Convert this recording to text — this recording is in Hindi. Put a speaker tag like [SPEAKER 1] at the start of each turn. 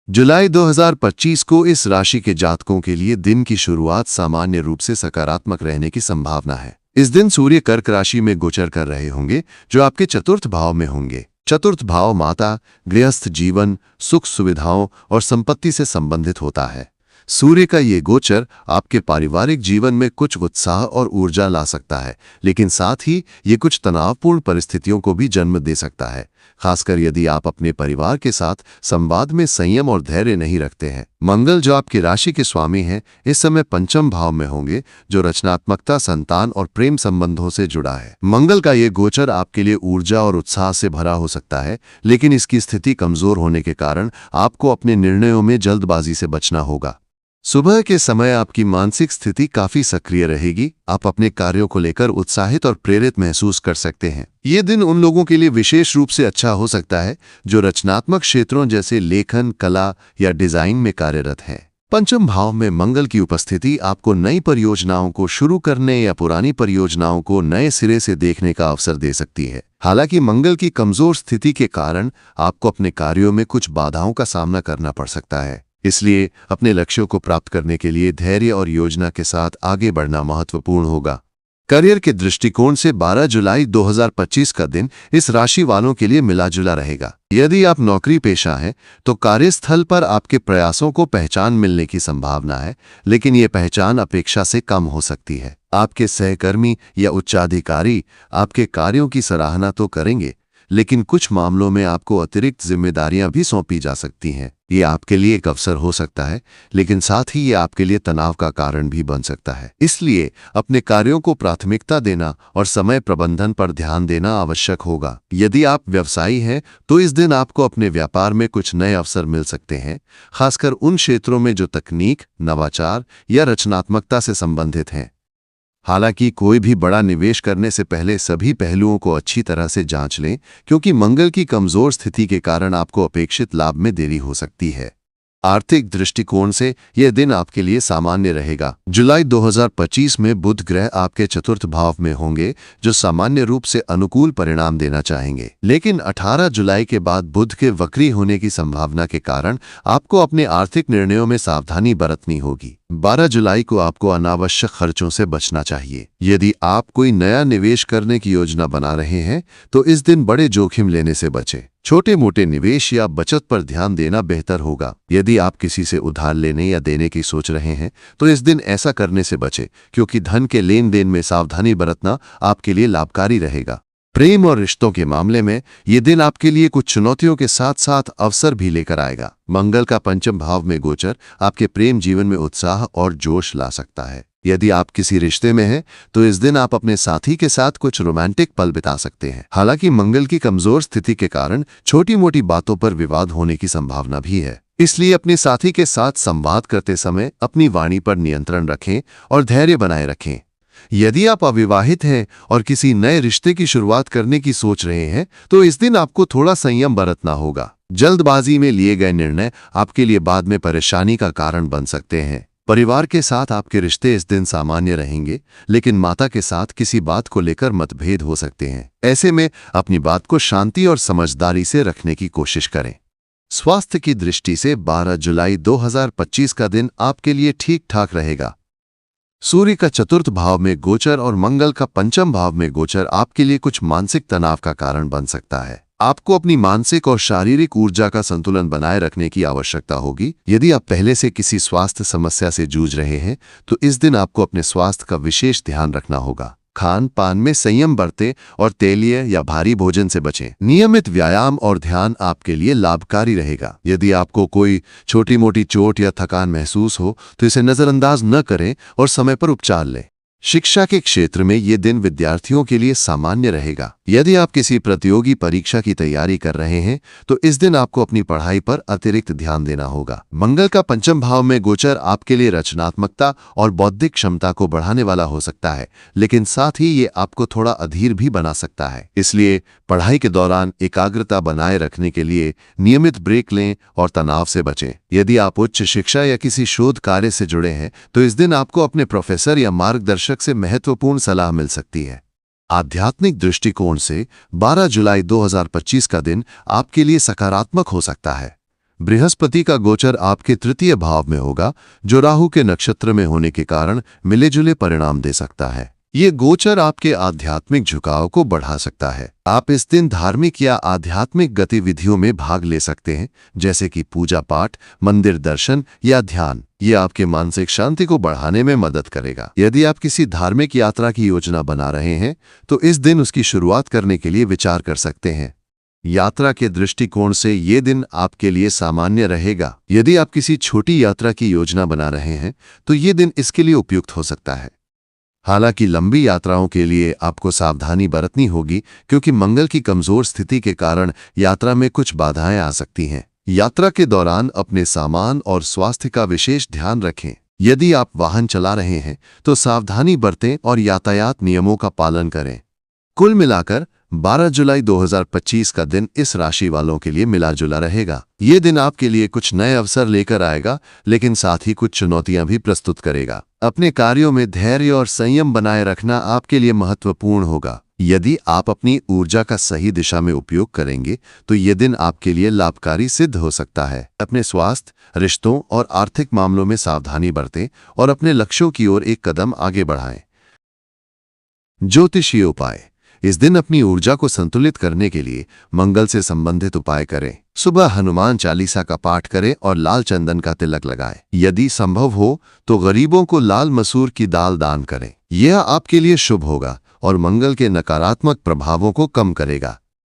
[SPEAKER 1] जुलाई 2025 को इस राशि के जातकों के लिए दिन की शुरुआत सामान्य रूप से सकारात्मक रहने की संभावना है। इस दिन सूर्य कर्क राशि में गोचर कर रहे होंगे, जो आपके चतुर्थ भाव में होंगे। चतुर्थ भाव माता, गृहस्थ जीवन, सुख सुविधाओं और संपत्ति से संबंधित होता है। सूर्य का ये गोचर आपके पारिवारिक जीवन में कुछ उत्साह और ऊर्जा ला सकता है, लेकिन साथ ही ये कुछ तनावपूर्ण परिस्थितियों को भी जन्म दे सकता है, खासकर यदि आप अपने परिवार के साथ संवाद में संयम और धैर्य नहीं रखते हैं। मंगल, जो आपकी राशि के स्वामी हैं, इस समय पंचम भाव में होंगे, जो रचनात्मकता, संतान और प्रेम संबंधों से जुड़ा है। मंगल का ये गोचर आपके लिए ऊर्जा और उत्साह से भरा हो सकता है, लेकिन इसकी स्थिति कमजोर होने के कारण आपको अपने निर्णयों में जल्दबाजी से बचना होगा। सुबह के समय आपकी मानसिक स्थिति काफी सक्रिय रहेगी। आप अपने कार्यों को लेकर उत्साहित और प्रेरित महसूस कर सकते हैं। ये दिन उन लोगों के लिए विशेष रूप से अच्छा हो सकता है जो रचनात्मक क्षेत्रों जैसे लेखन, कला या डिजाइन में कार्यरत हैं। पंचम भाव में मंगल की उपस्थिति आपको नई परियोजनाओं को शुरू करने या पुरानी परियोजनाओं को नए सिरे से देखने का अवसर दे सकती है। हालांकि मंगल की कमजोर स्थिति के कारण आपको अपने कार्यों में कुछ बाधाओं का सामना करना पड़ सकता है, इसलिए अपने लक्ष्यों को प्राप्त करने के लिए धैर्य और योजना के साथ आगे बढ़ना महत्वपूर्ण होगा। करियर के दृष्टिकोण से 12 जुलाई 2025 का दिन इस राशि वालों के लिए मिला जुला रहेगा। यदि आप नौकरी पेशा हैं तो कार्यस्थल पर आपके प्रयासों को पहचान मिलने की संभावना है, लेकिन ये पहचान अपेक्षा से कम हो सकती है। आपके सहकर्मी या उच्चाधिकारी आपके कार्यों की सराहना तो करेंगे, लेकिन कुछ मामलों में आपको अतिरिक्त जिम्मेदारियां भी सौंपी जा सकती हैं। ये आपके लिए एक अवसर हो सकता है, लेकिन साथ ही ये आपके लिए तनाव का कारण भी बन सकता है। इसलिए अपने कार्यों को प्राथमिकता देना और समय प्रबंधन पर ध्यान देना आवश्यक होगा। यदि आप व्यवसायी हैं तो इस दिन आपको अपने व्यापार में कुछ नए अवसर मिल सकते हैं, खासकर उन क्षेत्रों में जो तकनीक, नवाचार या रचनात्मकता से संबंधित हैं। हालांकि कोई भी बड़ा निवेश करने से पहले सभी पहलुओं को अच्छी तरह से जांच लें, क्योंकि मंगल की कमजोर स्थिति के कारण आपको अपेक्षित लाभ में देरी हो सकती है। आर्थिक दृष्टिकोण से यह दिन आपके लिए सामान्य रहेगा। जुलाई 2025 में बुध ग्रह आपके चतुर्थ भाव में होंगे, जो सामान्य रूप से अनुकूल परिणाम देना चाहेंगे, लेकिन 18 जुलाई के बाद बुध के वक्री होने की संभावना के कारण आपको अपने आर्थिक निर्णयों में सावधानी बरतनी होगी। 12 जुलाई को आपको अनावश्यक खर्चों से बचना चाहिए। यदि आप कोई नया निवेश करने की योजना बना रहे हैं तो इस दिन बड़े जोखिम लेने से बचें। छोटे मोटे निवेश या बचत पर ध्यान देना बेहतर होगा। यदि आप किसी से उधार लेने या देने की सोच रहे हैं तो इस दिन ऐसा करने से बचें, क्योंकि धन के लेन देन में सावधानी बरतना आपके लिए लाभकारी रहेगा। प्रेम और रिश्तों के मामले में ये दिन आपके लिए कुछ चुनौतियों के साथ साथ अवसर भी लेकर आएगा। मंगल का पंचम भाव में गोचर आपके प्रेम जीवन में उत्साह और जोश ला सकता है। यदि आप किसी रिश्ते में हैं तो इस दिन आप अपने साथी के साथ कुछ रोमांटिक पल बिता सकते हैं। हालांकि मंगल की कमजोर स्थिति के कारण छोटी मोटी बातों पर विवाद होने की संभावना भी है, इसलिए अपने साथी के साथ संवाद करते समय अपनी वाणी पर नियंत्रण रखें और धैर्य बनाए रखें। यदि आप अविवाहित हैं और किसी नए रिश्ते की शुरुआत करने की सोच रहे हैं तो इस दिन आपको थोड़ा संयम बरतना होगा। जल्दबाजी में लिए गए निर्णय आपके लिए बाद में परेशानी का कारण बन सकते हैं। परिवार के साथ आपके रिश्ते इस दिन सामान्य रहेंगे, लेकिन माता के साथ किसी बात को लेकर मतभेद हो सकते हैं। ऐसे में अपनी बात को शांति और समझदारी से रखने की कोशिश करें। स्वास्थ्य की दृष्टि से 12 जुलाई 2025 का दिन आपके लिए ठीक ठाक रहेगा। सूर्य का चतुर्थ भाव में गोचर और मंगल का पंचम भाव में गोचर आपके लिए कुछ मानसिक तनाव का कारण बन सकता है। आपको अपनी मानसिक और शारीरिक ऊर्जा का संतुलन बनाए रखने की आवश्यकता होगी। यदि आप पहले से किसी स्वास्थ्य समस्या से जूझ रहे हैं तो इस दिन आपको अपने स्वास्थ्य का विशेष ध्यान रखना होगा। खान पान में संयम बरतें और तेलीय या भारी भोजन से बचें। नियमित व्यायाम और ध्यान आपके लिए लाभकारी रहेगा। यदि आपको कोई छोटी मोटी चोट या थकान महसूस हो तो इसे नजरअंदाज न करें और समय पर उपचार लें। शिक्षा के क्षेत्र में ये दिन विद्यार्थियों के लिए सामान्य रहेगा। यदि आप किसी प्रतियोगी परीक्षा की तैयारी कर रहे हैं तो इस दिन आपको अपनी पढ़ाई पर अतिरिक्त ध्यान देना होगा। मंगल का पंचम भाव में गोचर आपके लिए रचनात्मकता और बौद्धिक क्षमता को बढ़ाने वाला हो सकता है, लेकिन साथ ही ये आपको थोड़ा अधीर भी बना सकता है। इसलिए पढ़ाई के दौरान एकाग्रता बनाए रखने के लिए नियमित ब्रेक लें और तनाव से बचें। यदि आप उच्च शिक्षा या किसी शोध कार्य से जुड़े हैं तो इस दिन आपको अपने प्रोफेसर या मार्गदर्शक से महत्वपूर्ण सलाह मिल सकती है। आध्यात्मिक दृष्टिकोण से 12 जुलाई 2025 का दिन आपके लिए सकारात्मक हो सकता है। बृहस्पति का गोचर आपके तृतीय भाव में होगा, जो राहु के नक्षत्र में होने के कारण मिले-जुले परिणाम दे सकता है। ये गोचर आपके आध्यात्मिक झुकाव को बढ़ा सकता है। आप इस दिन धार्मिक या आध्यात्मिक गतिविधियों में भाग ले सकते हैं, जैसे कि पूजा पाठ, मंदिर दर्शन या ध्यान। ये आपके मानसिक शांति को बढ़ाने में मदद करेगा। यदि आप किसी धार्मिक यात्रा की योजना बना रहे हैं, तो इस दिन उसकी शुरुआत करने के लिए विचार कर सकते हैं। यात्रा के दृष्टिकोण से ये दिन आपके लिए सामान्य रहेगा। यदि आप किसी छोटी यात्रा की योजना बना रहे हैं, तो ये दिन इसके लिए उपयुक्त हो सकता है। हालांकि लंबी यात्राओं के लिए आपको सावधानी बरतनी होगी, क्योंकि मंगल की कमजोर स्थिति के कारण यात्रा में कुछ बाधाएं आ सकती हैं। यात्रा के दौरान अपने सामान और स्वास्थ्य का विशेष ध्यान रखें। यदि आप वाहन चला रहे हैं, तो सावधानी बरतें और यातायात नियमों का पालन करें। कुल मिलाकर 12 जुलाई 2025 का दिन इस राशि वालों के लिए मिला जुला रहेगा। ये दिन आपके लिए कुछ नए अवसर लेकर आएगा, लेकिन साथ ही कुछ चुनौतियां भी प्रस्तुत करेगा। अपने कार्यों में धैर्य और संयम बनाए रखना आपके लिए महत्वपूर्ण होगा। यदि आप अपनी ऊर्जा का सही दिशा में उपयोग करेंगे, तो ये दिन आपके लिए लाभकारी सिद्ध हो सकता है। अपने स्वास्थ्य, रिश्तों और आर्थिक मामलों में सावधानी बरतें और अपने लक्ष्यों की ओर एक कदम आगे बढ़ाएं। ज्योतिषीय उपाय। इस दिन अपनी ऊर्जा को संतुलित करने के लिए मंगल से संबंधित उपाय करें। सुबह हनुमान चालीसा का पाठ करें और लाल चंदन का तिलक लगाएं। यदि संभव हो तो गरीबों को लाल मसूर की दाल दान करें। यह आपके लिए शुभ होगा और मंगल के नकारात्मक प्रभावों को कम करेगा।